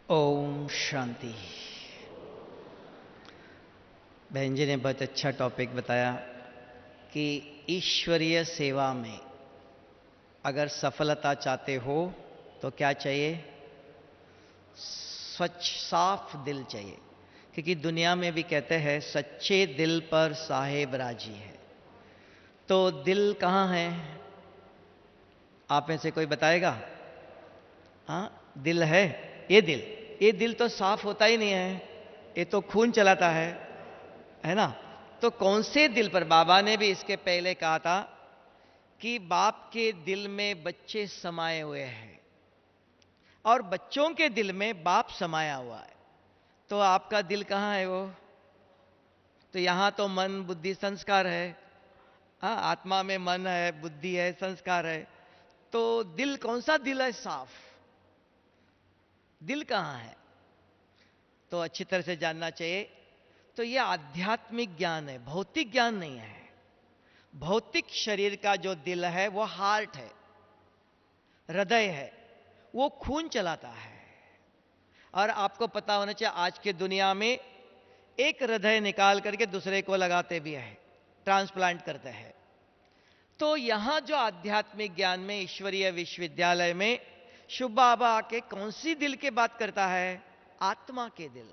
ओम शांति। बहन जी ने बहुत अच्छा टॉपिक बताया कि ईश्वरीय सेवा में अगर सफलता चाहते हो तो क्या चाहिए? स्वच्छ साफ दिल चाहिए, क्योंकि दुनिया में भी कहते हैं सच्चे दिल पर साहेब राजी है। तो दिल कहाँ है? आप में से कोई बताएगा? हाँ, दिल है। ये दिल तो साफ होता ही नहीं है, ये तो खून चलाता है ना? तो कौन से दिल पर? बाबा ने भी इसके पहले कहा था कि बाप के दिल में बच्चे समाये हुए हैं और बच्चों के दिल में बाप समाया हुआ है। तो आपका दिल कहाँ है वो? तो यहां तो मन बुद्धि संस्कार है। हाँ, आत्मा में मन है, बुद्धि है, संस्कार है। तो दिल कौन सा दिल है साफ? दिल कहाँ है? तो अच्छी तरह से जानना चाहिए। तो यह आध्यात्मिक ज्ञान है, भौतिक ज्ञान नहीं है। भौतिक शरीर का जो दिल है वो हार्ट है, हृदय है, वो खून चलाता है। और आपको पता होना चाहिए आज के दुनिया में एक हृदय निकाल करके दूसरे को लगाते भी है, ट्रांसप्लांट करते हैं। तो यहां जो आध्यात्मिक ज्ञान में ईश्वरीय विश्वविद्यालय में शुभ बाबा आके कौन सी दिल की बात करता है? आत्मा के दिल।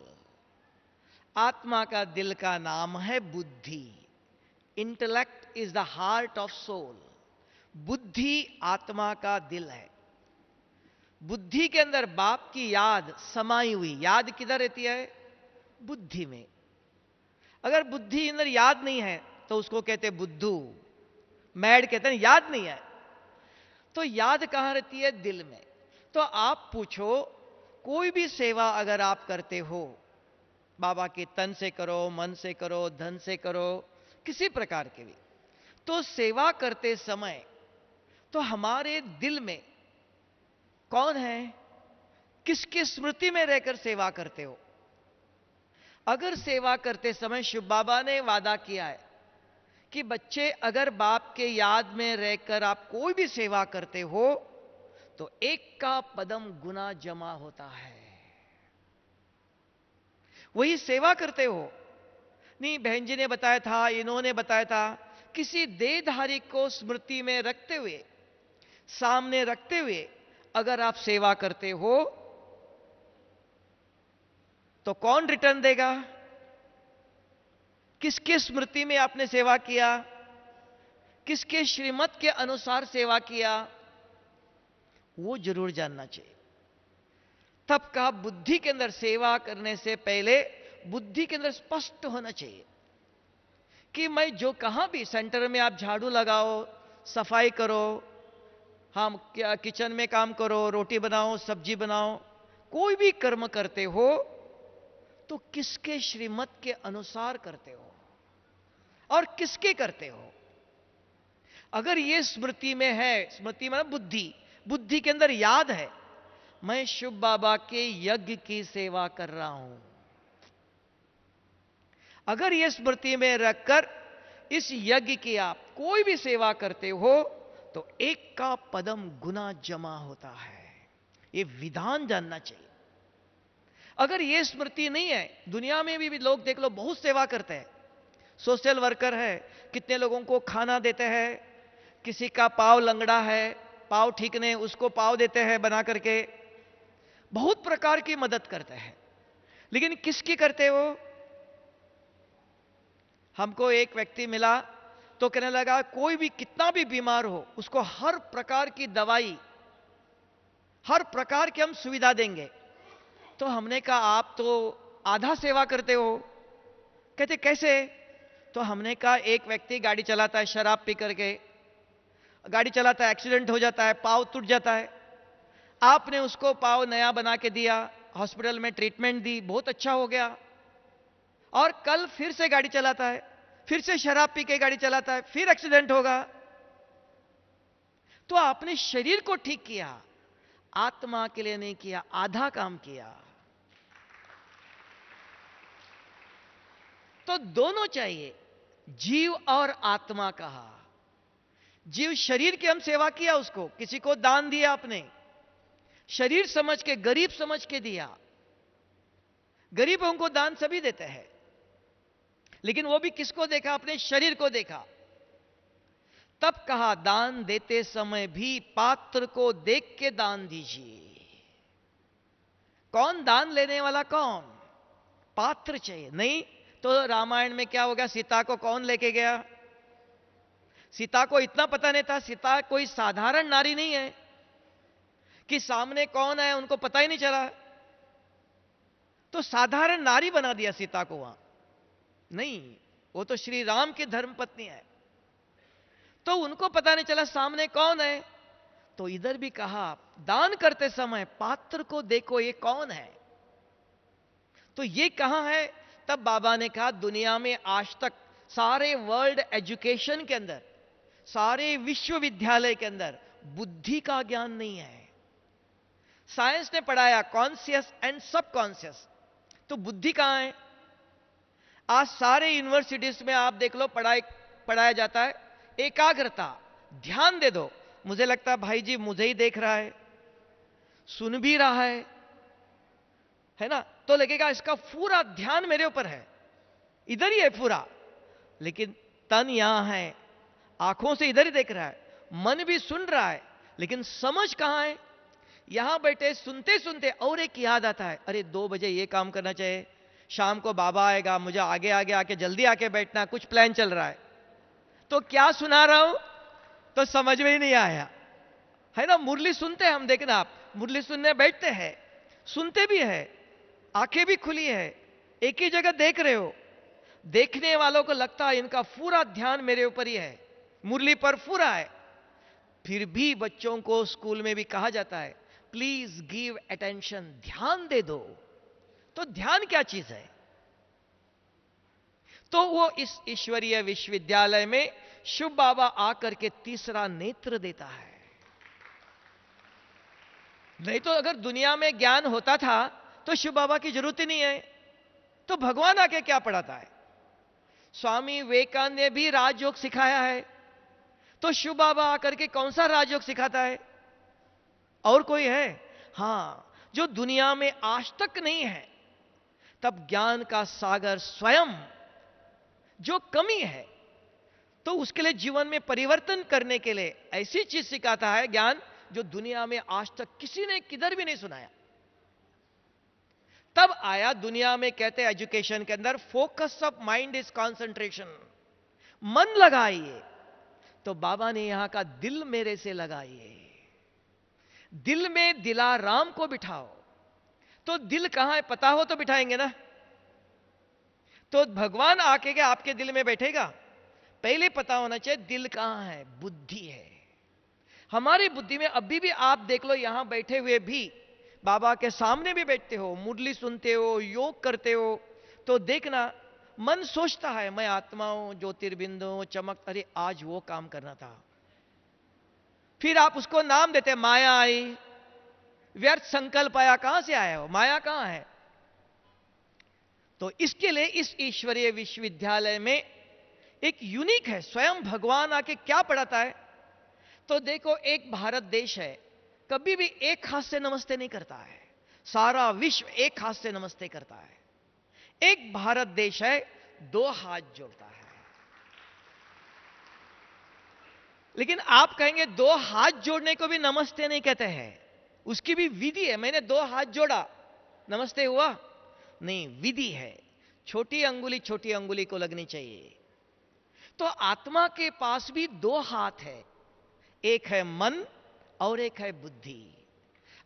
आत्मा का दिल का नाम है बुद्धि। Intellect is the heart of soul. बुद्धि आत्मा का दिल है। बुद्धि के अंदर बाप की याद समाई हुई। याद किधर रहती है? बुद्धि में। अगर बुद्धि अंदर याद नहीं है तो उसको कहते बुद्धू, मैड कहते हैं, याद नहीं है। तो याद कहां रहती है? दिल में। तो आप पूछो, कोई भी सेवा अगर आप करते हो, बाबा के तन से करो, मन से करो, धन से करो, किसी प्रकार के भी, तो सेवा करते समय तो हमारे दिल में कौन है? किसकी स्मृति में रहकर सेवा करते हो? अगर सेवा करते समय शिव बाबा ने वादा किया है कि बच्चे अगर बाप के याद में रहकर आप कोई भी सेवा करते हो तो एक का पदम गुना जमा होता है। वही सेवा करते हो। नहीं, बहन जी ने बताया था, इन्होंने बताया था, किसी देहधारी को स्मृति में रखते हुए, सामने रखते हुए अगर आप सेवा करते हो तो कौन रिटर्न देगा? किसके स्मृति में आपने सेवा किया? किसके श्रीमत के अनुसार सेवा किया? वो जरूर जानना चाहिए। तब कहा बुद्धि के अंदर सेवा करने से पहले बुद्धि के अंदर स्पष्ट होना चाहिए कि मैं जो कहां भी सेंटर में आप झाड़ू लगाओ, सफाई करो, हम किचन में काम करो, रोटी बनाओ, सब्जी बनाओ, कोई भी कर्म करते हो तो किसके श्रीमत के अनुसार करते हो और किसके करते हो? अगर ये स्मृति में है, स्मृति में बुद्धि, बुद्धि के अंदर याद है मैं शिव बाबा के यज्ञ की सेवा कर रहा हूं, अगर ये स्मृति में रखकर इस यज्ञ की आप कोई भी सेवा करते हो तो एक का पदम गुना जमा होता है। ये विधान जानना चाहिए। अगर ये स्मृति नहीं है, दुनिया में भी लोग देख लो बहुत सेवा करते हैं, सोशल वर्कर है, कितने लोगों को खाना देते हैं, किसी का पाव लंगड़ा है, पाव ठीक नहीं, उसको पाव देते हैं बना करके, बहुत प्रकार की मदद करते हैं। लेकिन किसकी करते हो? हमको एक व्यक्ति मिला तो कहने लगा कोई भी कितना भी बीमार हो उसको हर प्रकार की दवाई, हर प्रकार की हम सुविधा देंगे। तो हमने कहा आप तो आधा सेवा करते हो। कहते कैसे? तो हमने कहा एक व्यक्ति गाड़ी चलाता है, शराब पी करके गाड़ी चलाता है, एक्सीडेंट हो जाता है, पाव टूट जाता है, आपने उसको पाव नया बना के दिया, हॉस्पिटल में ट्रीटमेंट दी, बहुत अच्छा हो गया, और कल फिर से गाड़ी चलाता है, फिर से शराब पी के गाड़ी चलाता है, फिर एक्सीडेंट होगा। तो आपने शरीर को ठीक किया, आत्मा के लिए नहीं किया, आधा काम किया। तो दोनों चाहिए, जीव और आत्मा कहा। जीव शरीर की हम सेवा किया, उसको किसी को दान दिया, आपने शरीर समझ के, गरीब समझ के दिया, गरीबों को दान सभी देते हैं, लेकिन वो भी किसको देखा? अपने शरीर को देखा। तब कहा दान देते समय भी पात्र को देख के दान दीजिए। कौन दान लेने वाला? कौन? पात्र चाहिए। नहीं तो रामायण में क्या हो गया? सीता को कौन लेके गया? सीता को इतना पता नहीं था, सीता कोई साधारण नारी नहीं है कि सामने कौन है उनको पता ही नहीं चला, तो साधारण नारी बना दिया सीता को वहां। नहीं, वो तो श्री राम की धर्मपत्नी है, तो उनको पता नहीं चला सामने कौन है। तो इधर भी कहा दान करते समय पात्र को देखो, ये कौन है। तो ये कहां है? तब बाबा ने कहा दुनिया में आज तक सारे वर्ल्ड एजुकेशन के अंदर, सारे विश्वविद्यालय के अंदर बुद्धि का ज्ञान नहीं है। साइंस ने पढ़ाया कॉन्शियस एंड सबकॉन्शियस, तो बुद्धि कहां है? आज सारे यूनिवर्सिटीज में आप देख लो पढ़ाया जाता है एकाग्रता, ध्यान दे दो। मुझे लगता है भाई जी मुझे ही देख रहा है, सुन भी रहा है ना, तो लगेगा इसका पूरा ध्यान मेरे ऊपर है, इधर ही है पूरा, लेकिन तन यहां है, आंखों से इधर ही देख रहा है, मन भी सुन रहा है, लेकिन समझ कहां है? यहां बैठे सुनते सुनते और एक याद आता है, अरे 2 बजे ये काम करना चाहिए, शाम को बाबा आएगा, मुझे आगे आगे आके जल्दी आके बैठना, कुछ प्लान चल रहा है। तो क्या सुना रहा हूं तो समझ में ही नहीं आया, है ना। मुरली सुनते हैं हम, देखना आप मुरली सुनने बैठते हैं, सुनते भी है, आंखें भी खुली है, एक ही जगह देख रहे हो, देखने वालों को लगता है इनका पूरा ध्यान मेरे ऊपर ही है, मुरली पर पूरा है। फिर भी बच्चों को स्कूल में भी कहा जाता है प्लीज गिव अटेंशन, ध्यान दे दो। तो ध्यान क्या चीज है? तो वो इस ईश्वरीय विश्वविद्यालय में शुभ बाबा आकर के तीसरा नेत्र देता है। नहीं तो अगर दुनिया में ज्ञान होता था तो शिव बाबा की जरूरत ही नहीं है, तो भगवान आके क्या पढ़ाता है? स्वामी विवेकानंद ने भी राजयोग सिखाया है, तो शिव बाबा आकर के कौन सा राजयोग सिखाता है? और कोई है? हां, जो दुनिया में आज तक नहीं है। तब ज्ञान का सागर स्वयं जो कमी है, तो उसके लिए जीवन में परिवर्तन करने के लिए ऐसी चीज सिखाता है ज्ञान, जो दुनिया में आज तक किसी ने किधर भी नहीं सुनाया। तब आया दुनिया में, कहते हैं एजुकेशन के अंदर, focus of mind is concentration, मन लगाइए। तो बाबा ने यहां का दिल मेरे से लगाइए, दिल में दिलाराम को बिठाओ। तो दिल कहां है पता हो तो बिठाएंगे ना, तो भगवान आके के आपके दिल में बैठेगा? पहले पता होना चाहिए दिल कहां है। बुद्धि है हमारी, बुद्धि में अभी भी आप देख लो, यहां बैठे हुए भी बाबा के सामने भी बैठते हो, मुरली सुनते हो, योग करते हो, तो देखना मन सोचता है मैं आत्मा हूं, ज्योतिर्बिंदु हूं, चमक, अरे आज वो काम करना था। फिर आप उसको नाम देते, माया आई, व्यर्थ संकल्प आया। कहां से आया हो? माया कहां है? तो इसके लिए इस ईश्वरीय विश्वविद्यालय में एक यूनिक है, स्वयं भगवान आके क्या पढ़ाता है। तो देखो, एक भारत देश है, कभी भी एक हाथ से नमस्ते नहीं करता है, सारा विश्व एक हाथ से नमस्ते करता है। एक भारत देश है, 2 हाथ जोड़ता है। लेकिन आप कहेंगे 2 हाथ जोड़ने को भी नमस्ते नहीं कहते हैं, उसकी भी विधि है। मैंने 2 हाथ जोड़ा, नमस्ते हुआ? नहीं, विधि है। छोटी अंगुली को लगनी चाहिए। तो आत्मा के पास भी 2 हाथ है, एक है मन और एक है बुद्धि।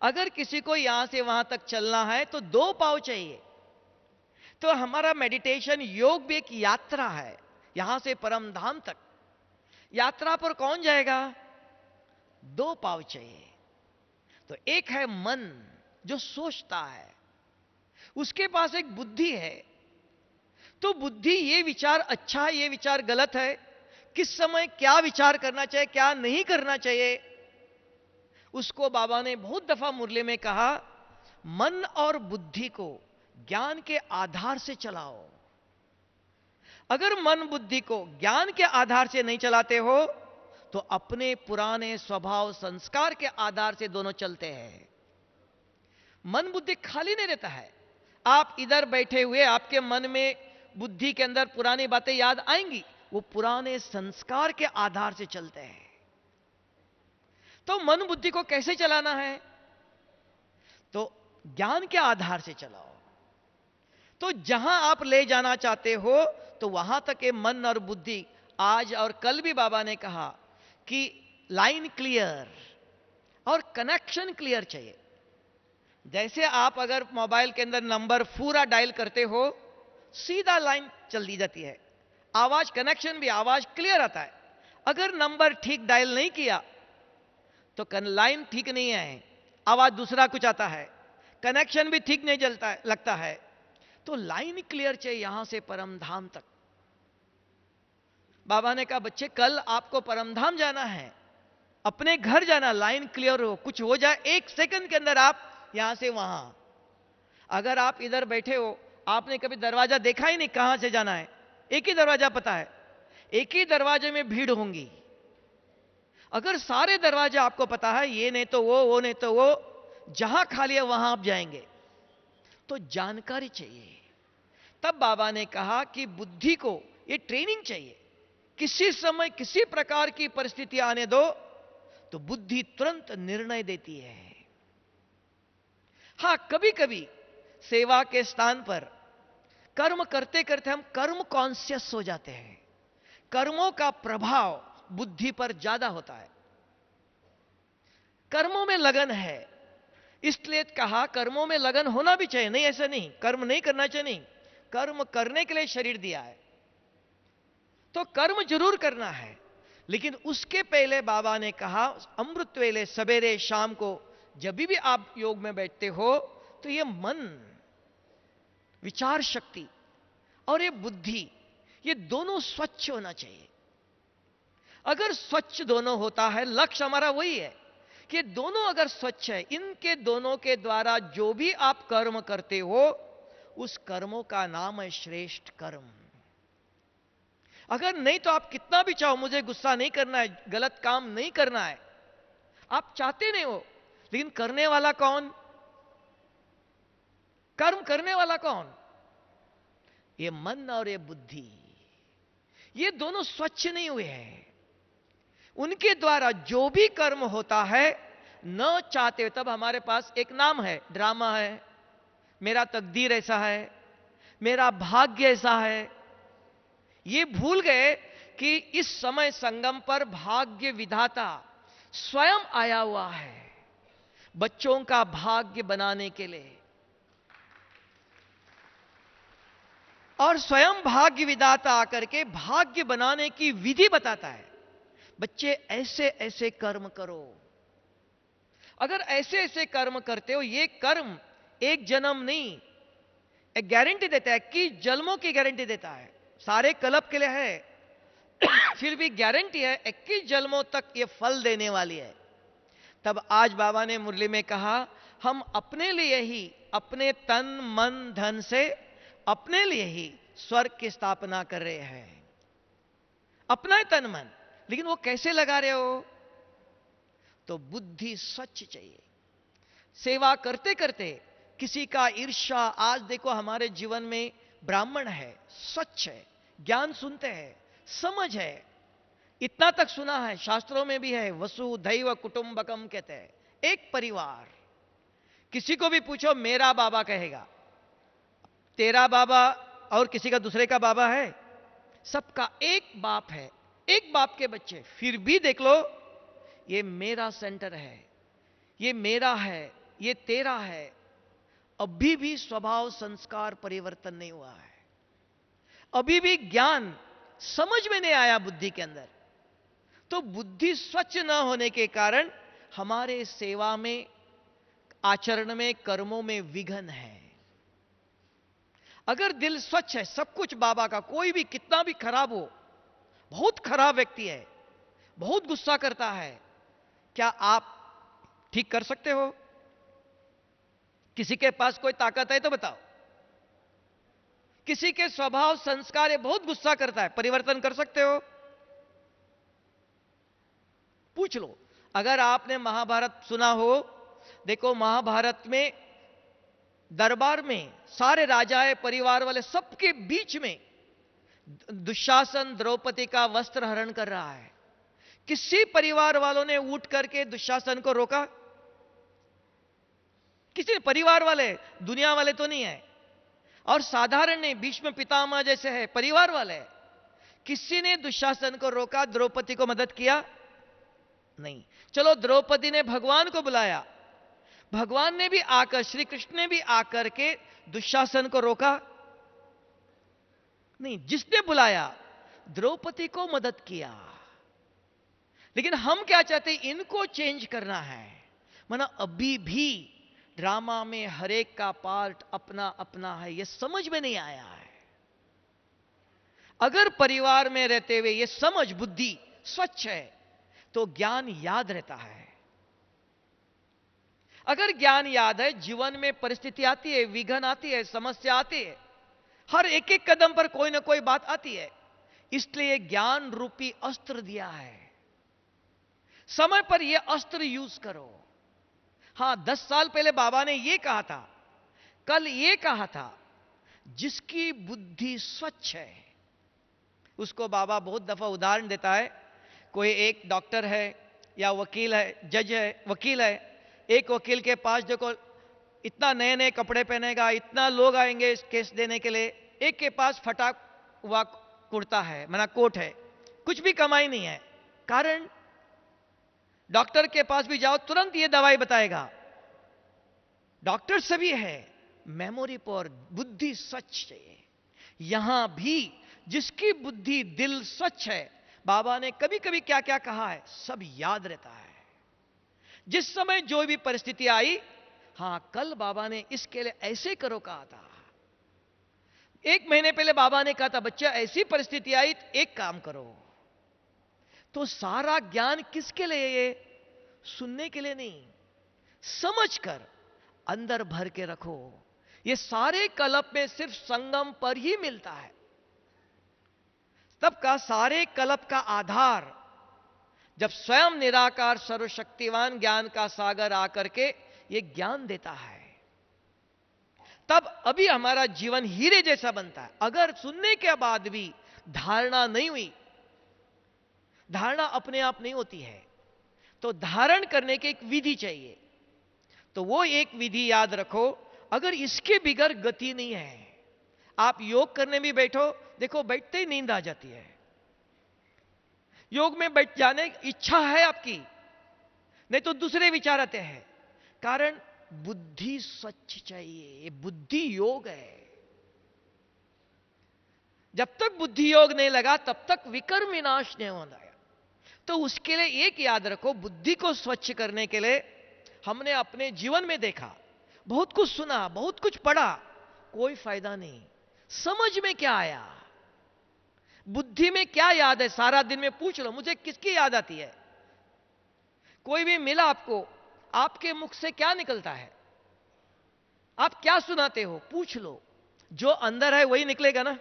अगर किसी को यहां से वहां तक चलना है तो 2 पांव चाहिए। तो हमारा मेडिटेशन योग भी एक यात्रा है, यहां से परम धाम तक। यात्रा पर कौन जाएगा? 2 पांव चाहिए। तो एक है मन जो सोचता है, उसके पास एक बुद्धि है। तो बुद्धि ये विचार अच्छा है, ये विचार गलत है, किस समय क्या विचार करना चाहिए, क्या नहीं करना चाहिए, उसको बाबा ने बहुत दफा मुरली में कहा, मन और बुद्धि को ज्ञान के आधार से चलाओ। अगर मन बुद्धि को ज्ञान के आधार से नहीं चलाते हो तो अपने पुराने स्वभाव संस्कार के आधार से दोनों चलते हैं। मन बुद्धि खाली नहीं रहता है, आप इधर बैठे हुए आपके मन में बुद्धि के अंदर पुरानी बातें याद आएंगी, वो पुराने संस्कार के आधार से चलते हैं। तो मन बुद्धि को कैसे चलाना है? तो ज्ञान के आधार से चलाओ। तो जहां आप ले जाना चाहते हो तो वहां तक ये मन और बुद्धि, आज और कल भी बाबा ने कहा कि लाइन क्लियर और कनेक्शन क्लियर चाहिए। जैसे आप अगर मोबाइल के अंदर नंबर पूरा डायल करते हो, सीधा लाइन चल दी जाती है, आवाज कनेक्शन भी आवाज क्लियर आता है। अगर नंबर ठीक डायल नहीं किया तो लाइन ठीक नहीं है, आवाज दूसरा कुछ आता है, कनेक्शन भी ठीक नहीं जलता है, लगता है। तो लाइन क्लियर चाहिए यहां से परम धाम तक। बाबा ने कहा बच्चे कल आपको परम धाम जाना है, अपने घर जाना, लाइन क्लियर हो, कुछ हो जाए 1 सेकंड के अंदर आप यहां से वहां। अगर आप इधर बैठे हो, आपने कभी दरवाजा देखा ही नहीं कहां से जाना है, एक ही दरवाजा पता है, एक ही दरवाजे में भीड़ होंगी। अगर सारे दरवाजे आपको पता है, ये नहीं तो वो नहीं तो वो, जहां खाली है वहां आप जाएंगे। तो जानकारी चाहिए। तब बाबा ने कहा कि बुद्धि को ये ट्रेनिंग चाहिए। किसी समय किसी प्रकार की परिस्थिति आने दो तो बुद्धि तुरंत निर्णय देती है। हां, कभी कभी सेवा के स्थान पर कर्म करते करते हम कर्म कॉन्शियस हो जाते हैं, कर्मों का प्रभाव बुद्धि पर ज्यादा होता है, कर्मों में लगन है। इसलिए कहा कर्मों में लगन होना भी चाहिए, नहीं ऐसा नहीं कर्म नहीं करना चाहिए, नहीं, कर्म करने के लिए शरीर दिया है तो कर्म जरूर करना है। लेकिन उसके पहले बाबा ने कहा अमृत वेले सवेरे शाम को जब भी आप योग में बैठते हो तो ये मन, विचार शक्ति और ये बुद्धि, ये दोनों स्वच्छ होना चाहिए। अगर स्वच्छ दोनों होता है, लक्ष्य हमारा वही है कि दोनों अगर स्वच्छ है, इनके दोनों के द्वारा जो भी आप कर्म करते हो उस कर्मों का नाम है श्रेष्ठ कर्म। अगर नहीं तो आप कितना भी चाहो मुझे गुस्सा नहीं करना है, गलत काम नहीं करना है, आप चाहते नहीं हो, लेकिन करने वाला कौन? कर्म करने वाला कौन? ये मन और ये बुद्धि, ये दोनों स्वच्छ नहीं हुए हैं। उनके द्वारा जो भी कर्म होता है न चाहते हुए, तब हमारे पास एक नाम है, ड्रामा है, मेरा तकदीर ऐसा है, मेरा भाग्य ऐसा है। ये भूल गए कि इस समय संगम पर भाग्य विधाता स्वयं आया हुआ है बच्चों का भाग्य बनाने के लिए, और स्वयं भाग्य विधाता आकर के भाग्य बनाने की विधि बताता है। बच्चे ऐसे ऐसे कर्म करो, अगर ऐसे ऐसे कर्म करते हो, ये कर्म एक जन्म नहीं, एक गारंटी देता है, 21 जन्मों की गारंटी देता है, सारे कल्प के लिए है फिर भी गारंटी है 21 जन्मों तक ये फल देने वाली है। तब आज बाबा ने मुरली में कहा हम अपने लिए ही, अपने तन मन धन से अपने लिए ही स्वर्ग की स्थापना कर रहे हैं, अपना ही तन मन। लेकिन वो कैसे लगा रहे हो? तो बुद्धि स्वच्छ चाहिए। सेवा करते करते किसी का ईर्ष्या, आज देखो हमारे जीवन में ब्राह्मण है, स्वच्छ है, ज्ञान सुनते हैं, समझ है, इतना तक सुना है, शास्त्रों में भी है, वसुधैव कुटुंबकम कहते हैं, एक परिवार। किसी को भी पूछो मेरा बाबा कहेगा, तेरा बाबा और किसी का दूसरे का बाबा है, सबका एक बाप है, एक बाप के बच्चे। फिर भी देख लो, ये मेरा सेंटर है, ये मेरा है, ये तेरा है, अभी भी स्वभाव संस्कार परिवर्तन नहीं हुआ है, अभी भी ज्ञान समझ में नहीं आया बुद्धि के अंदर। तो बुद्धि स्वच्छ न होने के कारण हमारे सेवा में, आचरण में, कर्मों में विघ्न है। अगर दिल स्वच्छ है, सब कुछ बाबा का, कोई भी कितना भी खराब हो, बहुत खराब व्यक्ति है, बहुत गुस्सा करता है, क्या आप ठीक कर सकते हो? किसी के पास कोई ताकत है तो बताओ। किसी के स्वभाव संस्कार है, बहुत गुस्सा करता है, परिवर्तन कर सकते हो? पूछ लो। अगर आपने महाभारत सुना हो, देखो महाभारत में दरबार में सारे राजाएं, परिवार वाले सबके बीच में दुशासन द्रौपदी का वस्त्र हरण कर रहा है। किसी परिवार वालों ने उठ करके दुशासन को रोका? किसी परिवार वाले, दुनिया वाले तो नहीं है, और साधारण नहीं, भीष्म पितामह जैसे है, परिवार वाले, किसी ने दुशासन को रोका? द्रौपदी को मदद किया? नहीं। चलो द्रौपदी ने भगवान को बुलाया, भगवान ने भी आकर, श्री कृष्ण ने भी आकर के दुशासन को रोका? नहीं। जिसने बुलाया द्रौपदी को मदद किया। लेकिन हम क्या चाहते हैं? इनको चेंज करना है। माना अभी भी ड्रामा में हर एक का पार्ट अपना अपना है, यह समझ में नहीं आया है। अगर परिवार में रहते हुए यह समझ, बुद्धि स्वच्छ है, तो ज्ञान याद रहता है। अगर ज्ञान याद है, जीवन में परिस्थिति आती है, विघ्न आती है, समस्या आती है, हर एक एक कदम पर कोई ना कोई बात आती है। इसलिए ज्ञान रूपी अस्त्र दिया है। समय पर यह अस्त्र यूज करो। हां, 10 साल पहले बाबा ने यह कहा था, कल यह कहा था, जिसकी बुद्धि स्वच्छ है उसको बाबा बहुत दफा उदाहरण देता है। कोई एक डॉक्टर है या वकील है, जज है, वकील है, एक वकील के पास देखो इतना नए नए कपड़े पहनेगा, इतना लोग आएंगे इस केस देने के लिए, एक के पास फटा हुआ कुर्ता है, मना कोट है, कुछ भी कमाई नहीं है। कारण, डॉक्टर के पास भी जाओ तुरंत ये दवाई बताएगा। डॉक्टर सभी है, मेमोरी पर बुद्धि स्वच्छ चाहिए। यहां भी जिसकी बुद्धि, दिल स्वच्छ है, बाबा ने कभी कभी क्या क्या कहा है, सब याद रहता है। जिस समय जो भी परिस्थिति आई, हां कल बाबा ने इसके लिए ऐसे करो कहा था, 1 महीने पहले बाबा ने कहा था बच्चा ऐसी परिस्थिति आई, एक काम करो। तो सारा ज्ञान किसके लिए? ये सुनने के लिए नहीं, समझकर अंदर भर के रखो। ये सारे कल्प में सिर्फ संगम पर ही मिलता है। तब का सारे कल्प का आधार जब स्वयं निराकार सर्वशक्तिवान ज्ञान का सागर आकर के ये ज्ञान देता है, तब अभी हमारा जीवन हीरे जैसा बनता है। अगर सुनने के बाद भी धारणा नहीं हुई, धारणा अपने आप नहीं होती है, तो धारण करने की एक विधि चाहिए। तो वो एक विधि याद रखो, अगर इसके बिगर गति नहीं है। आप योग करने भी बैठो, देखो बैठते ही नींद आ जाती है। योग में बैठ जाने की इच्छा है आपकी, नहीं तो दूसरे विचार आते हैं। कारण बुद्धि स्वच्छ चाहिए, ये बुद्धि योग है। जब तक बुद्धि योग नहीं लगा तब तक विकर्म विनाश नहीं होता है। तो उसके लिए एक याद रखो, बुद्धि को स्वच्छ करने के लिए हमने अपने जीवन में देखा, बहुत कुछ सुना, बहुत कुछ पढ़ा, कोई फायदा नहीं। समझ में क्या आया? बुद्धि में क्या याद है? सारा दिन में पूछ लो, मुझे किसकी याद आती है? कोई भी मिला आपको, आपके मुख से क्या निकलता है? आप क्या सुनाते हो? पूछ लो, जो अंदर है वही निकलेगा ना।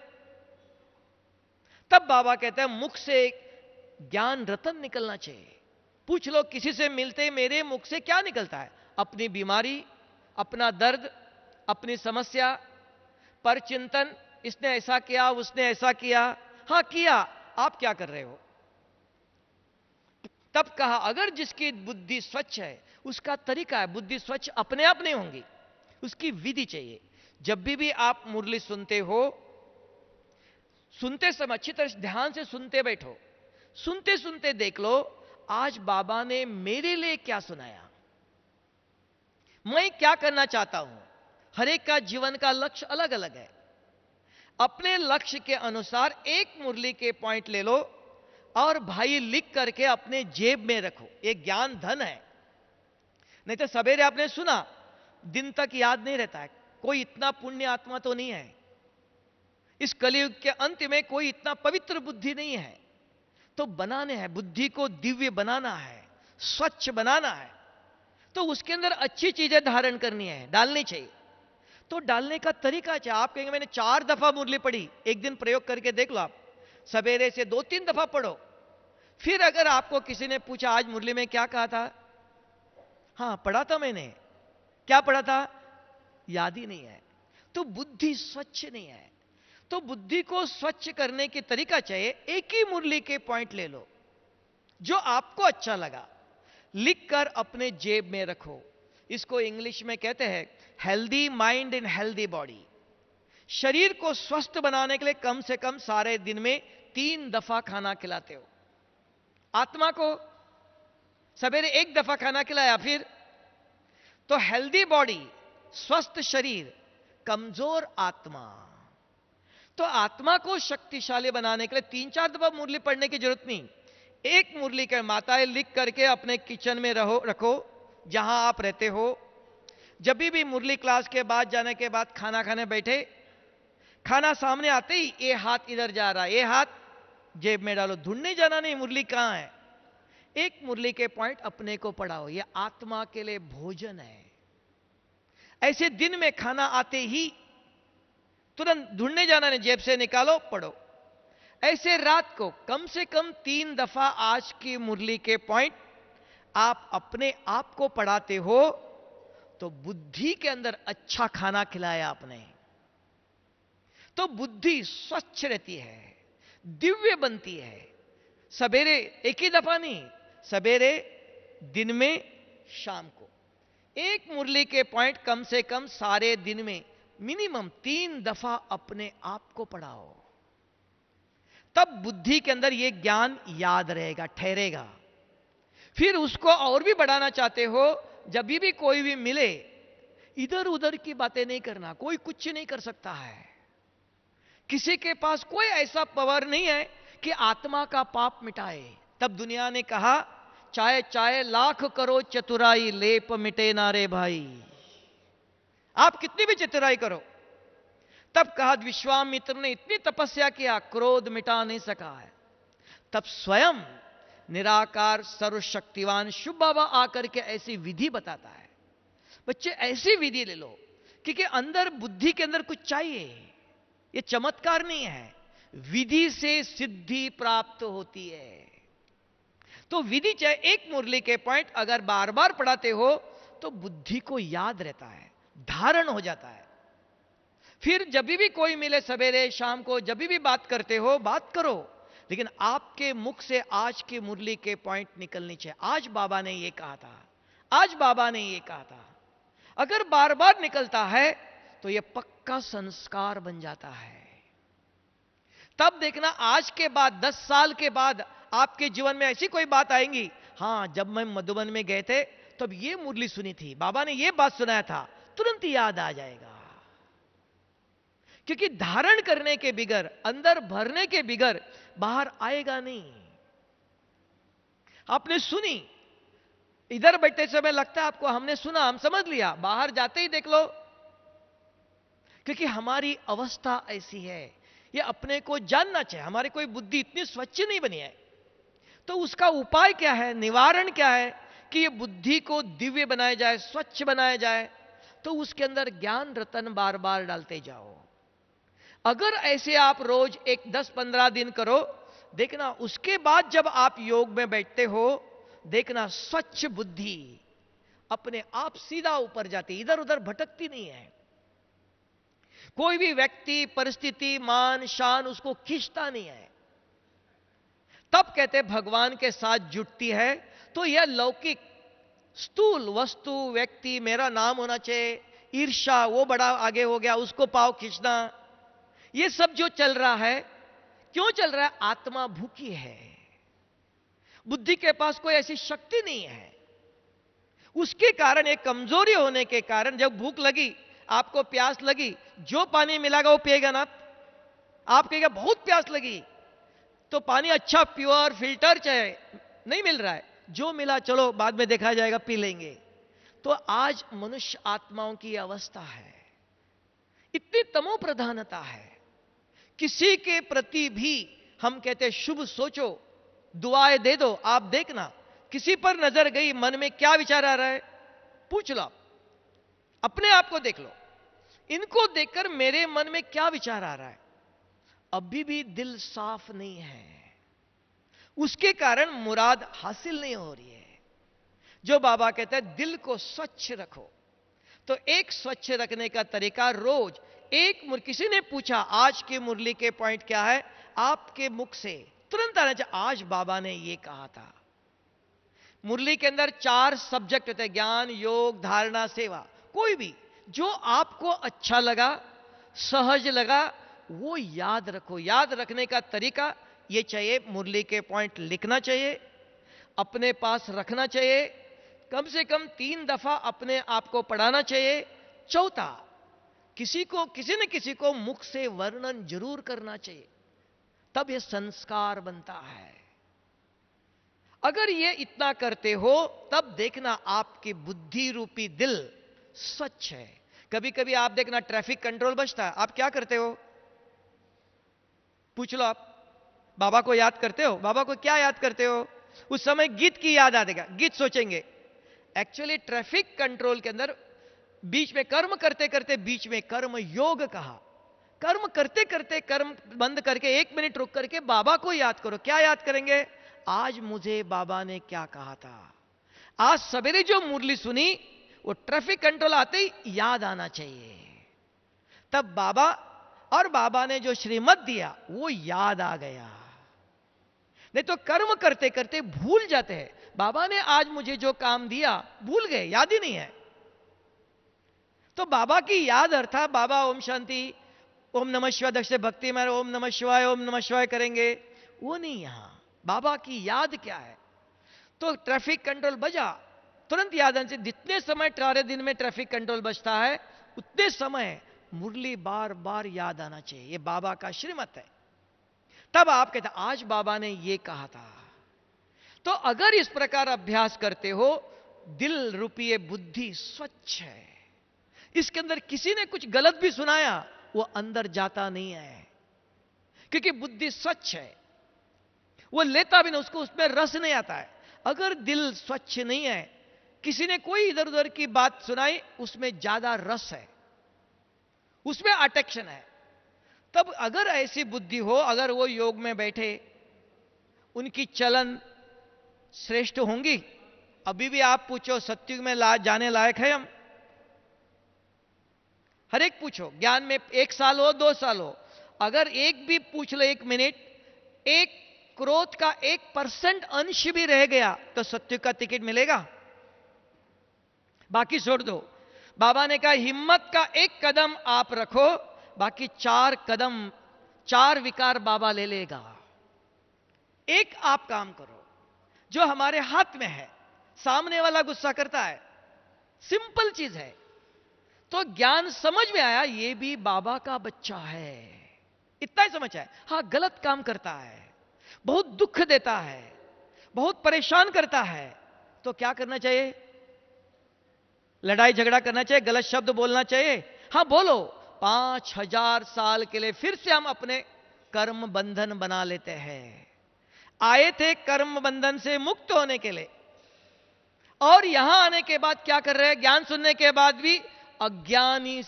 तब बाबा कहते हैं मुख से ज्ञान रतन निकलना चाहिए। पूछ लो किसी से मिलते, मेरे मुख से क्या निकलता है? अपनी बीमारी, अपना दर्द, अपनी समस्या पर चिंतन, इसने ऐसा किया, उसने ऐसा किया। हां किया, आप क्या कर रहे हो? तब कहा अगर जिसकी बुद्धि स्वच्छ है, उसका तरीका है, बुद्धि स्वच्छ अपने आप नहीं होंगी, उसकी विधि चाहिए। जब भी आप मुरली सुनते हो, सुनते समय अच्छी तरह ध्यान से सुनते बैठो, सुनते सुनते देख लो आज बाबा ने मेरे लिए क्या सुनाया, मैं क्या करना चाहता हूं। हर एक का जीवन का लक्ष्य अलग अलग है। अपने लक्ष्य के अनुसार एक मुरली के पॉइंट ले लो और भाई लिख करके अपने जेब में रखो। एक ज्ञान धन है, नहीं तो सवेरे आपने सुना, दिन तक याद नहीं रहता है। कोई इतना पुण्य आत्मा तो नहीं है, इस कलयुग के अंत में कोई इतना पवित्र बुद्धि नहीं है। तो बनाने हैं, बुद्धि को दिव्य बनाना है, स्वच्छ बनाना है, तो उसके अंदर अच्छी चीजें धारण करनी है, डालनी चाहिए। तो डालने का तरीका क्या? आप कहेंगे मैंने 4 दफा मुरली पढ़ी, एक दिन प्रयोग करके देख लो। आप सवेरे से 2-3 दफा पढ़ो। फिर अगर आपको किसी ने पूछा आज मुरली में क्या कहा था, हां पढ़ा था मैंने, क्या पढ़ा था, याद ही नहीं है। तो बुद्धि स्वच्छ नहीं है। तो बुद्धि को स्वच्छ करने की तरीका चाहिए, एक ही मुरली के पॉइंट ले लो जो आपको अच्छा लगा, लिखकर अपने जेब में रखो। इसको इंग्लिश में कहते हैं healthy mind in healthy body. शरीर को स्वस्थ बनाने के लिए कम से कम सारे दिन में 3 दफा खाना खिलाते हो। आत्मा को सवेरे 1 दफा खाना खिलाया, फिर तो हेल्दी बॉडी, स्वस्थ शरीर, कमजोर आत्मा। तो आत्मा को शक्तिशाली बनाने के लिए 3-4 दफा मुरली पढ़ने की जरूरत नहीं। एक मुरली के माताएं लिख करके अपने किचन में रखो, जहां आप रहते हो। जब भी मुरली क्लास के बाद जाने के बाद खाना खाने बैठे, खाना सामने आते ही ये हाथ इधर जा रहा है, ये हाथ जेब में डालो, ढूंढने जाना नहीं मुरली कहां है। एक मुरली के पॉइंट अपने को पढ़ाओ, ये आत्मा के लिए भोजन है। ऐसे दिन में खाना आते ही तुरंत ढूंढने जाना नहीं, जेब से निकालो पढ़ो। ऐसे रात को कम से कम 3 दफा आज की मुरली के पॉइंट आप अपने आप को पढ़ाते हो, तो बुद्धि के अंदर अच्छा खाना खिलाया आपने, तो बुद्धि स्वच्छ रहती है, दिव्य बनती है। सवेरे एक ही दफा नहीं, सवेरे, दिन में, शाम को एक मुरली के पॉइंट कम से कम सारे दिन में मिनिमम 3 दफा अपने आप को पढ़ाओ। तब बुद्धि के अंदर यह ज्ञान याद रहेगा, ठहरेगा। फिर उसको और भी बढ़ाना चाहते हो, जब भी कोई भी मिले, इधर उधर की बातें नहीं करना। कोई कुछ नहीं कर सकता है, किसी के पास कोई ऐसा पावर नहीं है कि आत्मा का पाप मिटाए। तब दुनिया ने कहा चाहे चाहे लाख करो चतुराई, लेप मिटे ना रे भाई। आप कितनी भी चतुराई करो। तब कहा विश्वामित्र ने इतनी तपस्या किया, क्रोध मिटा नहीं सका है। तब स्वयं निराकार सर्वशक्तिवान शुभ बाबा आकर के ऐसी विधि बताता है, बच्चे ऐसी विधि ले लो, क्योंकि अंदर बुद्धि के अंदर कुछ चाहिए। ये चमत्कार नहीं है, विधि से सिद्धि प्राप्त होती है। तो विधि चाहे एक मुरली के पॉइंट अगर बार बार पढ़ाते हो तो बुद्धि को याद रहता है, धारण हो जाता है। फिर जब भी कोई मिले, सवेरे शाम को जब भी बात करते हो, बात करो, लेकिन आपके मुख से आज की मुरली के पॉइंट निकलनी चाहिए। आज बाबा ने ये कहा था, आज बाबा ने ये कहा था। अगर बार बार निकलता है तो यह पक्का संस्कार बन जाता है। तब देखना आज के बाद 10 साल के बाद आपके जीवन में ऐसी कोई बात आएंगी, हां जब मैं मधुबन में गए थे तब ये मुरली सुनी थी, बाबा ने ये बात सुनाया था, तुरंत याद आ जाएगा। क्योंकि धारण करने के बिगर, अंदर भरने के बिगर बाहर आएगा नहीं। आपने सुनी, इधर बैठते समय लगता है आपको हमने सुना, हम समझ लिया, बाहर जाते ही देख लो। क्योंकि हमारी अवस्था ऐसी है, ये अपने को जानना चाहिए। हमारी कोई बुद्धि इतनी स्वच्छ नहीं बनी है, तो उसका उपाय क्या है, निवारण क्या है कि ये बुद्धि को दिव्य बनाया जाए, स्वच्छ बनाया जाए। तो उसके अंदर ज्ञान रतन बार बार डालते जाओ। अगर ऐसे आप रोज 10-15 दिन करो, देखना उसके बाद जब आप योग में बैठते हो, देखना स्वच्छ बुद्धि अपने आप सीधा ऊपर जाती, इधर उधर भटकती नहीं है। कोई भी व्यक्ति, परिस्थिति, मान शान उसको खींचता नहीं है। तब कहते भगवान के साथ जुटती है तो यह लौकिक स्थूल वस्तु, व्यक्ति, मेरा नाम होना चाहिए, ईर्ष्या, वो बड़ा आगे हो गया उसको पाव खींचना, ये सब जो चल रहा है, क्यों चल रहा है? आत्मा भूखी है, बुद्धि के पास कोई ऐसी शक्ति नहीं है। उसके कारण, एक कमजोरी होने के कारण, जब भूख लगी, आपको प्यास लगी, जो पानी मिलेगा वो पिएगा ना। आप कहेगा बहुत प्यास लगी, तो पानी अच्छा प्योर फिल्टर चाहे, नहीं मिल रहा है, जो मिला चलो बाद में देखा जाएगा, पी लेंगे। तो आज मनुष्य आत्माओं की अवस्था है, इतनी तमो प्रधानता है। किसी के प्रति भी हम कहते शुभ सोचो, दुआएं दे दो। आप देखना, किसी पर नजर गई, मन में क्या विचार आ रहा है, पूछ लो, अपने आप को देख लो, इनको देखकर मेरे मन में क्या विचार आ रहा है। अभी भी दिल साफ नहीं है, उसके कारण मुराद हासिल नहीं हो रही है। जो बाबा कहते हैं दिल को स्वच्छ रखो, तो एक स्वच्छ रखने का तरीका रोज किसी ने पूछा आज की मुरली के पॉइंट क्या है, आपके मुख से तुरंत आना चाहिए आज बाबा ने ये कहा था। मुरली के अंदर 4 सब्जेक्ट होते हैं, ज्ञान, योग, धारणा, सेवा। कोई भी जो आपको अच्छा लगा, सहज लगा, वो याद रखो। याद रखने का तरीका ये चाहिए, मुरली के पॉइंट लिखना चाहिए, अपने पास रखना चाहिए, कम से कम 3 दफा अपने आप को पढ़ाना चाहिए। चौथा, किसी न किसी को मुख से वर्णन जरूर करना चाहिए, तब यह संस्कार बनता है। अगर ये इतना करते हो तब देखना आपकी बुद्धि रूपी दिल स्वच्छ है। कभी कभी आप देखना ट्रैफिक कंट्रोल बचता है, आप क्या करते हो? पूछ लो, आप बाबा को याद करते हो? बाबा को क्या याद करते हो? उस समय गीत की याद आ देगा, गीत सोचेंगे। एक्चुअली ट्रैफिक कंट्रोल के अंदर बीच में कर्म करते करते बीच में कर्म योग कहा। कर्म करते करते कर्म बंद करके 1 मिनट रुक करके बाबा को याद करो। क्या याद करेंगे? आज मुझे बाबा ने क्या कहा था। आज सवेरे जो मुरली सुनी वो ट्रैफिक कंट्रोल आते ही याद आना चाहिए, तब बाबा ने जो श्रीमत दिया वो याद आ गया। नहीं तो कर्म करते करते भूल जाते हैं। बाबा ने आज मुझे जो काम दिया भूल गए, याद ही नहीं है। तो बाबा की याद अर्थात बाबा ओम शांति, ओम नमः शिवाय, दक्ष भक्ति में ओम नमः शिवाय करेंगे, वो नहीं। यहां बाबा की याद क्या है? तो ट्रैफिक कंट्रोल बजा, तुरंत याद आने से जितने समय 4 दिन में ट्रैफिक कंट्रोल बजता है उतने समय मुरली बार बार याद आना चाहिए। ये बाबा का श्रीमत है। तब आप कहते आज बाबा ने ये कहा था। तो अगर इस प्रकार अभ्यास करते हो, दिल रूपी बुद्धि स्वच्छ है। इसके अंदर किसी ने कुछ गलत भी सुनाया वो अंदर जाता नहीं है, क्योंकि बुद्धि स्वच्छ है। वो लेता भी नहीं, उसको उसमें रस नहीं आता है। अगर दिल स्वच्छ नहीं है, किसी ने कोई इधर उधर की बात सुनाई, उसमें ज्यादा रस है, उसमें अट्रैक्शन है। तब अगर ऐसी बुद्धि हो, अगर वो योग में बैठे, उनकी चलन श्रेष्ठ होंगी। अभी भी आप पूछो सत्युग में जाने लायक है हम? हर एक पूछो, ज्ञान में 1 साल हो 2 साल हो, अगर एक भी पूछ लो 1 मिनट, एक क्रोध का 1% अंश भी रह गया तो सत्युग का टिकट मिलेगा? बाकी छोड़ दो। बाबा ने कहा हिम्मत का 1 कदम आप रखो, बाकी 4 कदम 4 विकार बाबा ले लेगा। एक आप काम करो जो हमारे हाथ में है। सामने वाला गुस्सा करता है, सिंपल चीज है, तो ज्ञान समझ में आया ये भी बाबा का बच्चा है, इतना ही समझ आया। हां, गलत काम करता है, बहुत दुख देता है, बहुत परेशान करता है, तो क्या करना चाहिए? लड़ाई झगड़ा करना चाहिए? गलत शब्द बोलना चाहिए? हां बोलो। 5000 साल के लिए फिर से हम अपने कर्म बंधन बना लेते हैं। आए थे कर्म बंधन से मुक्त होने के लिए, और यहां आने के बाद क्या कर रहे हैं? ज्ञान सुनने के बाद भी अज्ञानी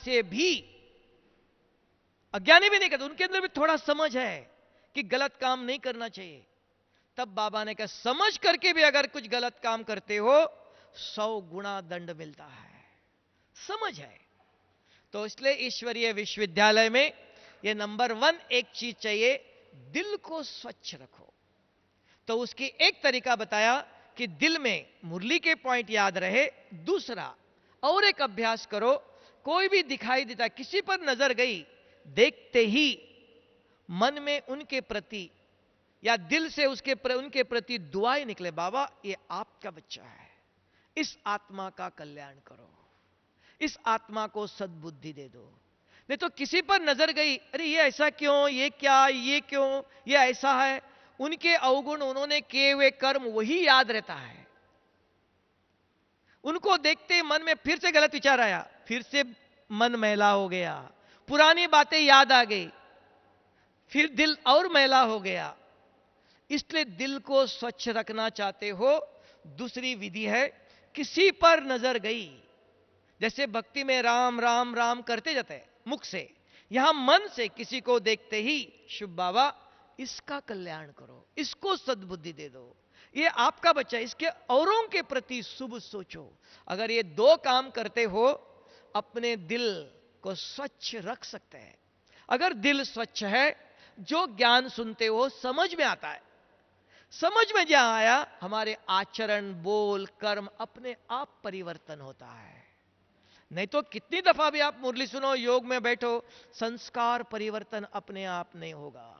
भी नहीं करते, उनके अंदर भी थोड़ा समझ है कि गलत काम नहीं करना चाहिए। तब बाबा ने कहा समझ करके भी अगर कुछ गलत काम करते हो 100 गुना दंड मिलता है। समझ है। तो इसलिए ईश्वरीय विश्वविद्यालय में यह नंबर 1 एक चीज चाहिए, दिल को स्वच्छ रखो। तो उसकी एक तरीका बताया कि दिल में मुरली के पॉइंट याद रहे। दूसरा और एक अभ्यास करो, कोई भी दिखाई देता, किसी पर नजर गई, देखते ही मन में उनके प्रति या दिल से उनके प्रति दुआएं निकले, बाबा ये आपका बच्चा है, इस आत्मा का कल्याण करो, इस आत्मा को सद्बुद्धि दे दो। नहीं तो किसी पर नजर गई, अरे ये ऐसा क्यों, ये क्या, ये क्यों, ये ऐसा है, उनके अवगुण, उन्होंने किए हुए कर्म वही याद रहता है। उनको देखते मन में फिर से गलत विचार आया, फिर से मन मैला हो गया, पुरानी बातें याद आ गई, फिर दिल और मैला हो गया। इसलिए दिल को स्वच्छ रखना चाहते हो, दूसरी विधि है, किसी पर नजर गई, जैसे भक्ति में राम राम राम करते जाते हैं मुख से, यहां मन से किसी को देखते ही शुभ बाबा इसका कल्याण करो, इसको सद्बुद्धि दे दो, ये आपका बच्चा, इसके औरों के प्रति शुभ सोचो। अगर ये 2 काम करते हो, अपने दिल को स्वच्छ रख सकते हैं। अगर दिल स्वच्छ है, जो ज्ञान सुनते हो समझ में आता है। समझ में जहां आया, हमारे आचरण, बोल, कर्म अपने आप परिवर्तन होता है। नहीं तो कितनी दफा भी आप मुरली सुनो, योग में बैठो, संस्कार परिवर्तन अपने आप नहीं होगा।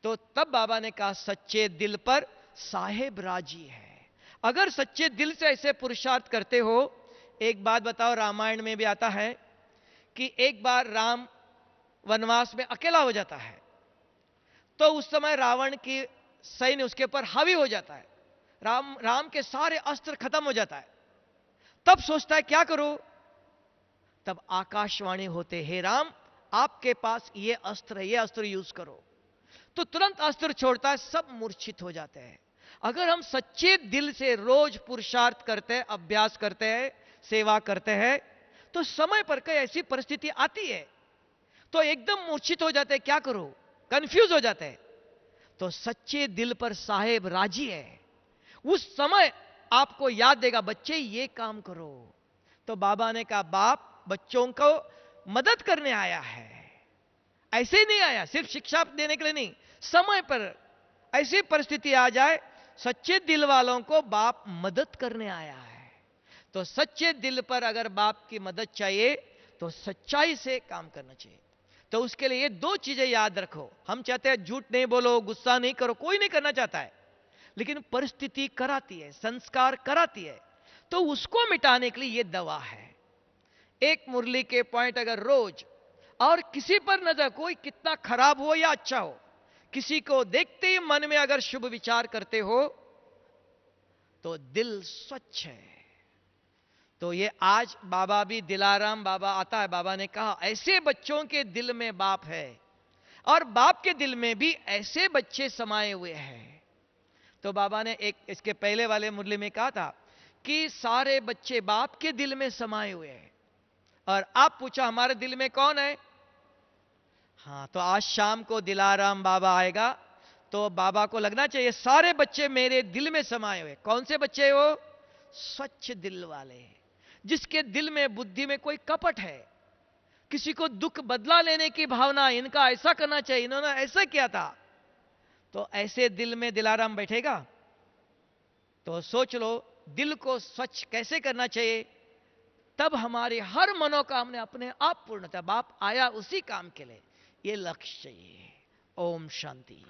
तो तब बाबा ने कहा सच्चे दिल पर साहेब राजी है। अगर सच्चे दिल से ऐसे पुरुषार्थ करते हो, एक बात बताओ, रामायण में भी आता है कि एक बार राम वनवास में अकेला हो जाता है, तो उस समय रावण की सैन्य उसके ऊपर हावी हो जाता है। राम के सारे अस्त्र खत्म हो जाता है। तब सोचता है क्या करूं? तब आकाशवाणी होते, हे राम, आपके पास ये अस्त्र है, ये अस्त्र यूज करो। तो तुरंत अस्त्र छोड़ता है, सब मूर्छित हो जाते हैं। अगर हम सच्चे दिल से रोज पुरुषार्थ करते हैं, अभ्यास करते हैं, सेवा करते हैं, तो समय पर कई ऐसी परिस्थिति आती है तो एकदम मूर्छित हो जाते हैं, क्या करो, कंफ्यूज हो जाते हैं। तो सच्चे दिल पर साहेब राजी है, उस समय आपको याद देगा, बच्चे ये काम करो। तो बाबा ने कहा बाप बच्चों को मदद करने आया है, ऐसे ही नहीं आया सिर्फ शिक्षा देने के लिए नहीं। समय पर ऐसी परिस्थिति आ जाए, सच्चे दिल वालों को बाप मदद करने आया है। तो सच्चे दिल पर अगर बाप की मदद चाहिए तो सच्चाई से काम करना चाहिए। तो उसके लिए ये दो चीजें याद रखो। हम चाहते हैं झूठ नहीं बोलो, गुस्सा नहीं करो, कोई नहीं करना चाहता है, लेकिन परिस्थिति कराती है, संस्कार कराती है, तो उसको मिटाने के लिए ये दवा है। एक मुरली के पॉइंट अगर रोज, और किसी पर नजर, कोई कितना खराब हो या अच्छा हो, किसी को देखते ही मन में अगर शुभ विचार करते हो तो दिल स्वच्छ है। तो ये आज बाबा भी, दिलाराम बाबा आता है, बाबा ने कहा ऐसे बच्चों के दिल में बाप है, और बाप के दिल में भी ऐसे बच्चे समाये हुए हैं। तो बाबा ने एक इसके पहले वाले मुरली में कहा था कि सारे बच्चे बाप के दिल में समाये हुए हैं। और आप पूछा हमारे दिल में कौन है? हाँ, तो आज शाम को दिलाराम बाबा आएगा तो बाबा को लगना चाहिए सारे बच्चे मेरे दिल में समाये हुए। कौन से बच्चे? वो स्वच्छ दिल वाले, जिसके दिल में, बुद्धि में कोई कपट है, किसी को दुख बदला लेने की भावना, इनका ऐसा करना चाहिए, इन्होंने ऐसा किया था, तो ऐसे दिल में दिलाराम बैठेगा? तो सोच लो दिल को स्वच्छ कैसे करना चाहिए, तब हमारी हर मनोकामना अपने आप पूर्ण होता है। बाप आया उसी काम के लिए, ये लक्ष्य चाहिए। ओम शांति।